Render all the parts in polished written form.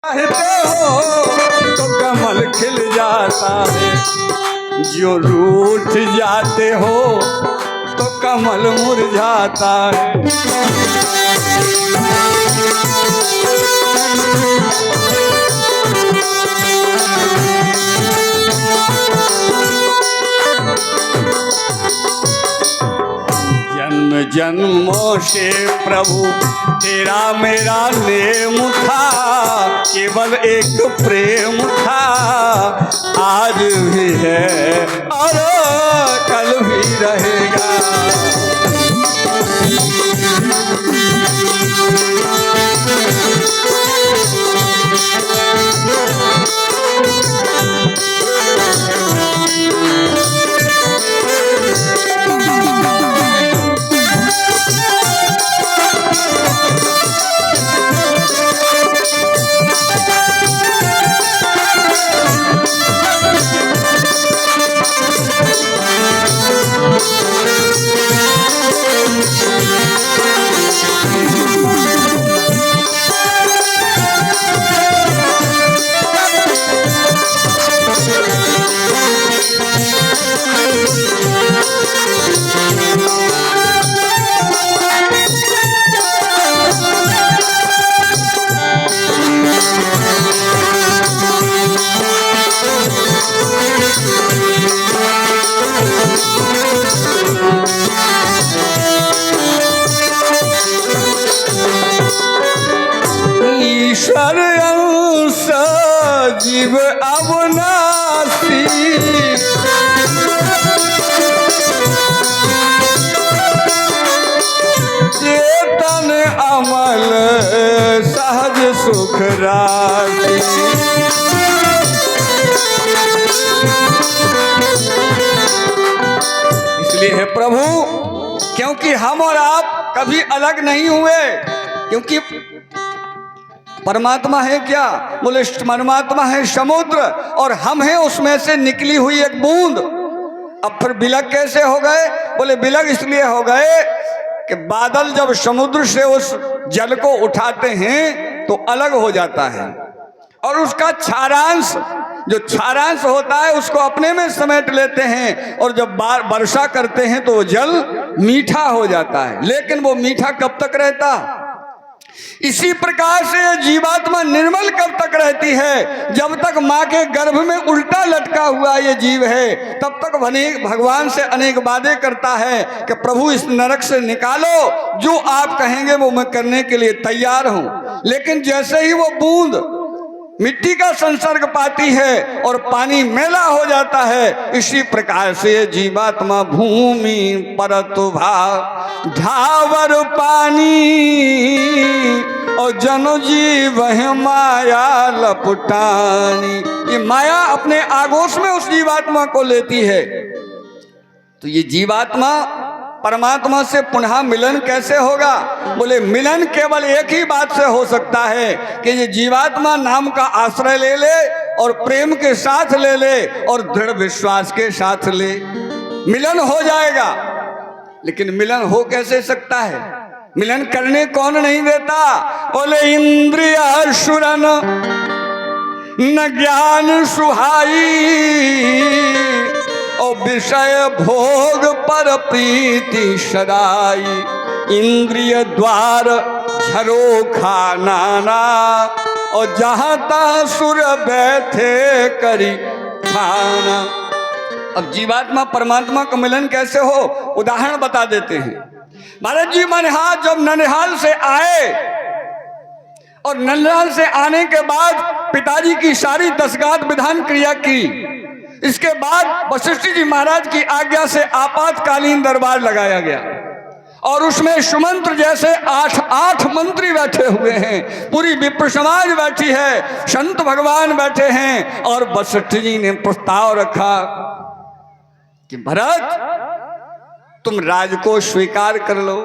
चाहते हो तो कमल खिल जाता है, जो रूठ जाते हो तो कमल मुरझाता है। जन्म जन्मों से प्रभु तेरा मेरा नेम था, केवल एक प्रेम था, आज भी है और कल भी रहेगा। ईश्वर अंश जीव अविनाशी, चेतन अमल सहज सुख राशि। इसलिए है प्रभु, क्योंकि हम और आप कभी अलग नहीं हुए, क्योंकि परमात्मा है क्या? बोले परमात्मा है समुद्र और हम हैं उसमें से निकली हुई एक बूंद। अब फिर विलग कैसे हो गए? बोले विलग इसलिए हो गए कि बादल जब समुद्र से उस जल को उठाते हैं तो अलग हो जाता है, और उसका क्षारांश, जो क्षारांश होता है उसको अपने में समेट लेते हैं, और जब वर्षा करते हैं तो वो जल मीठा हो जाता है। लेकिन वो मीठा कब तक रहता? इसी प्रकार से जीवात्मा निर्मल कब तक रहती है? जब तक माँ के गर्भ में उल्टा लटका हुआ ये जीव है, तब तक भगवान से अनेक वादे करता है कि प्रभु इस नरक से निकालो, जो आप कहेंगे वो मैं करने के लिए तैयार हूँ। लेकिन जैसे ही वो बूंद मिट्टी का संसर्ग पाती है और पानी मैला हो जाता है, इसी प्रकार से जीवात्मा भूमि परत ढावर पानी और जन जीव माया लपटानी। ये माया अपने आगोश में उस जीवात्मा को लेती है। तो ये जीवात्मा परमात्मा से पुनः मिलन कैसे होगा? बोले मिलन केवल एक ही बात से हो सकता है कि ये जीवात्मा नाम का आश्रय ले ले और प्रेम के साथ ले ले और दृढ़ विश्वास के साथ ले, मिलन हो जाएगा। लेकिन मिलन हो कैसे सकता है? मिलन करने कौन नहीं देता? बोले इंद्रिय सुरन न ज्ञान सुहाई, और विषय भोग पर प्रीति सदाई, इंद्रिय द्वार झरोखा नाना, और जहाँ तहाँ सुर बैठे करी खाना। अब जीवात्मा परमात्मा का मिलन कैसे हो, उदाहरण बता देते हैं। महाराज जी मनहार जब ननिहाल से आए और ननिहाल से आने के बाद पिताजी की सारी दसगात विधान क्रिया की, इसके बाद वशिष्ठ जी महाराज की आज्ञा से आपातकालीन दरबार लगाया गया, और उसमें सुमंत्र जैसे आठ मंत्री बैठे हुए हैं, पूरी विप्र समाज बैठी है, संत भगवान बैठे हैं, और वशिष्ठ जी ने प्रस्ताव रखा कि भरत तुम राज को स्वीकार कर लो।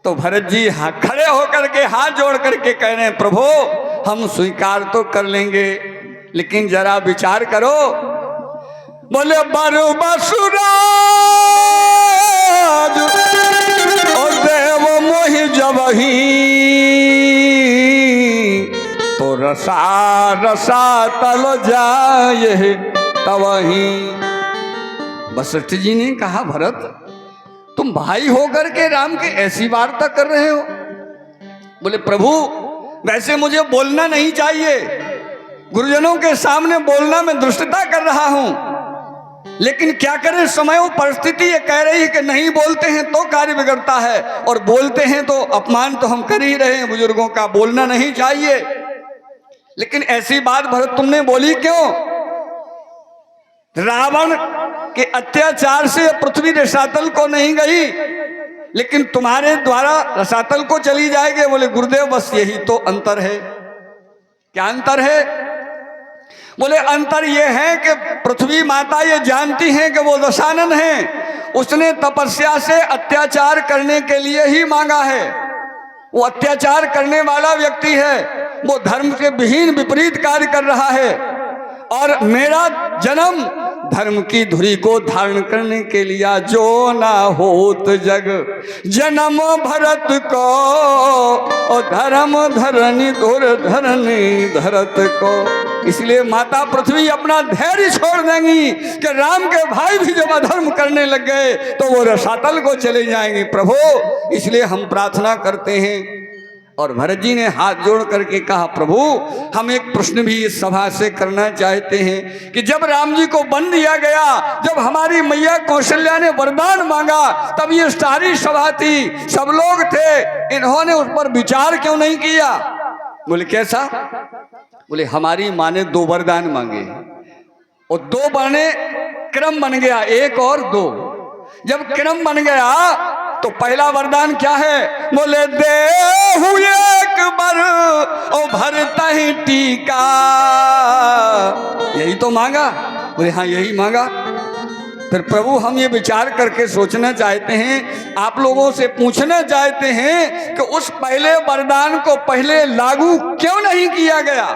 तो भरत जी खड़े होकर के हाथ जोड़ करके कह रहे हैं, प्रभु हम स्वीकार तो कर लेंगे, लेकिन जरा विचार करो। बोले बारू बसुराज और देव मोहि जबही, तो रसा रसा तल जाए तवही। वशिष्ठ जी ने कहा भरत तुम भाई होकर के राम की ऐसी वार्ता कर रहे हो। बोले प्रभु वैसे मुझे बोलना नहीं चाहिए, गुरुजनों के सामने बोलना मैं दुष्टता कर रहा हूं, लेकिन क्या करें समय और परिस्थिति ये कह रही है कि नहीं बोलते हैं तो कार्य बिगड़ता है, और बोलते हैं तो अपमान तो हम कर ही रहे हैं बुजुर्गों का, बोलना नहीं चाहिए। लेकिन ऐसी बात भरत तुमने बोली क्यों? रावण के अत्याचार से पृथ्वी रसातल को नहीं गई, लेकिन तुम्हारे द्वारा रसातल को चली जाएगी। बोले गुरुदेव बस यही तो अंतर है। क्या अंतर है? बोले अंतर यह है कि पृथ्वी माता ये जानती हैं कि वो दशानन है, उसने तपस्या से अत्याचार करने के लिए ही मांगा है। वो अत्याचार करने वाला व्यक्ति है, वो धर्म के विहीन विपरीत कार्य कर रहा है, और मेरा जन्म धर्म की धुरी को धारण करने के लिए जो ना होत जग जन्म भरत को, और धर्म धरनी धुर धरनी धरत को। इसलिए माता पृथ्वी अपना धैर्य छोड़ देंगी कि राम के भाई भी जब अधर्म करने लग गए तो वो रसातल को चले जाएंगे। प्रभु इसलिए हम प्रार्थना करते हैं। और भरत जी ने हाथ जोड़ करके कहा प्रभु हम एक प्रश्न भी इस सभा से करना चाहते हैं कि जब राम जी को बन दिया गया, जब हमारी मैया कौशल्या ने वरदान मांगा, तब ये सारी सभा थी, सब लोग थे, इन्होंने उस पर विचार क्यों नहीं किया? बोले कैसा? बोले हमारी माँ ने 2 वरदान मांगे और 2 बने क्रम बन गया, 1 और 2। जब क्रम बन गया तो पहला वरदान क्या है? बोले देहु एक बार ओ भरता ही टीका। यही तो मांगा। बोले हाँ यही मांगा। फिर प्रभु हम ये विचार करके सोचना चाहते हैं, आप लोगों से पूछना चाहते हैं कि उस पहले वरदान को पहले लागू क्यों नहीं किया गया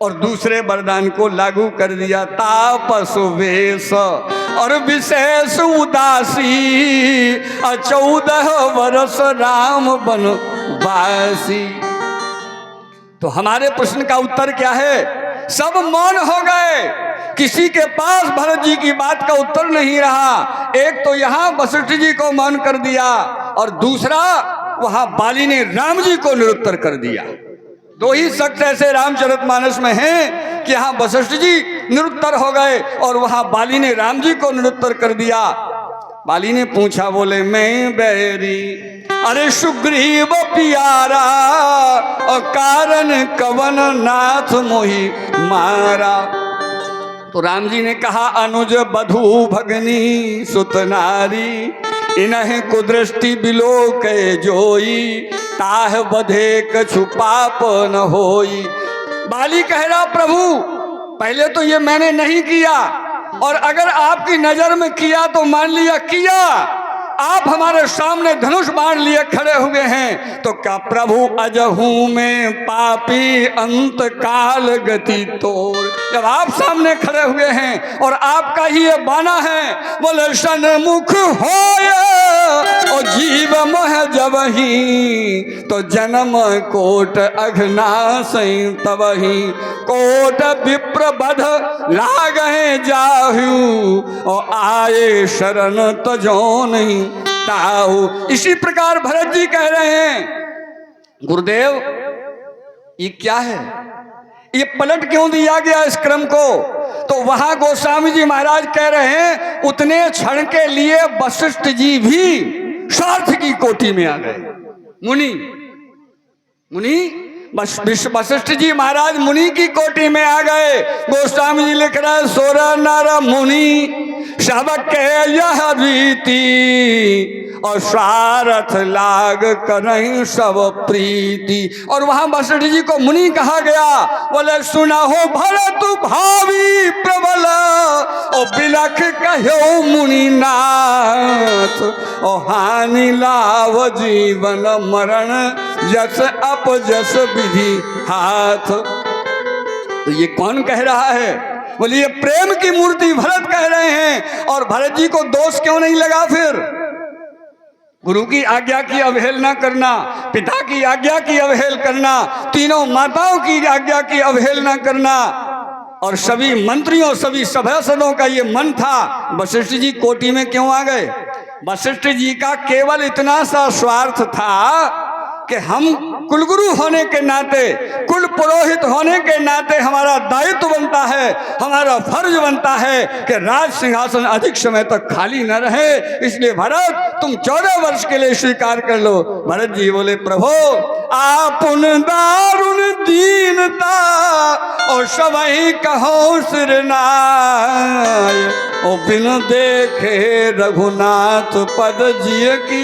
और दूसरे वरदान को लागू कर दिया? तापस वेश और विशेष उदासी 14 वर्ष राम बनवासी। तो हमारे प्रश्न का उत्तर क्या है? सब मौन हो गए, किसी के पास भरत जी की बात का उत्तर नहीं रहा। एक तो यहाँ वशिष्ठ जी को मौन कर दिया और दूसरा वहां बाली ने राम जी को निरुत्तर कर दिया। 2 ही शख्स ऐसे रामचरितमानस में हैं कि यहाँ वशिष्ठ जी निरुत्तर हो गए और वहां बाली ने राम जी को निरुत्तर कर दिया। बाली ने पूछा, बोले मैं बैरी अरे सुग्रीव प्यारा और कारण कवन नाथ मोहि मारा। तो राम जी ने कहा, अनुज बधू भगनी सुत नारी इन्हें कुदृष्टि बिलो के जोई ताह बधे कछु पाप न होई। बाली कह रहा, प्रभु पहले तो ये मैंने नहीं किया, और अगर आपकी नजर में किया तो मान लिया किया, आप हमारे सामने धनुष बाण लिए खड़े हुए हैं, तो क्या प्रभु अजहू में पापी अंत काल गति तोड़। जब आप सामने खड़े हुए हैं और आपका ही ये बाना है, बोले सन्मुख होए और जीव मोह जबही तो जन्म कोट अघना सही तबही कोट विप्र बध लागहे जाहू और आए शरण तजो नहीं ताऊ। इसी प्रकार भरत जी कह रहे हैं, गुरुदेव ये क्या है, ये पलट क्यों दिया गया इस क्रम को? तो वहां गोस्वामी जी महाराज कह रहे हैं, उतने क्षण के लिए वशिष्ठ जी भी स्वार्थ की कोटि में आ गए। मुनि वशिष्ठ जी महाराज मुनि की कोटि में आ गए। गोस्वामी जी लिख रहे हैं, सोर नर मुनि सब के यह रीति और स्वार्थ लाग करहीं सब प्रीति। और वहां वशिष्ठ जी को मुनि कहा गया। बोले सुना हो भरत भावी प्रबल और बिलख कहो मुनि नाथ और हानि लाभ जीवन मरण जस अपजस विधि हाथ। तो ये कौन कह रहा है? बोले ये प्रेम की मूर्ति भरत कह रहे हैं। और भरत जी को दोष क्यों नहीं लगा? फिर गुरु की आज्ञा की अवहेलना करना, पिता की आज्ञा की अवहेल करना, तीनों माताओं की आज्ञा की अवहेलना करना, और सभी मंत्रियों सभी सभासदों का ये मन था। वशिष्ठ जी कोटि में क्यों आ गए? वशिष्ठ जी का केवल इतना सा स्वार्थ था कि हम कुलगुरु होने के नाते, कुल पुरोहित होने के नाते हमारा दायित्व बनता है, हमारा फर्ज बनता है कि राज सिंहासन अधिक समय तक खाली न रहे। इसलिए भरत तुम 14 वर्ष के लिए स्वीकार कर लो। भरत जी बोले प्रभु आपुन दारुण दीनता और सबही कहो सिरनाय, ओ बिन देखे रघुनाथ पद जिय की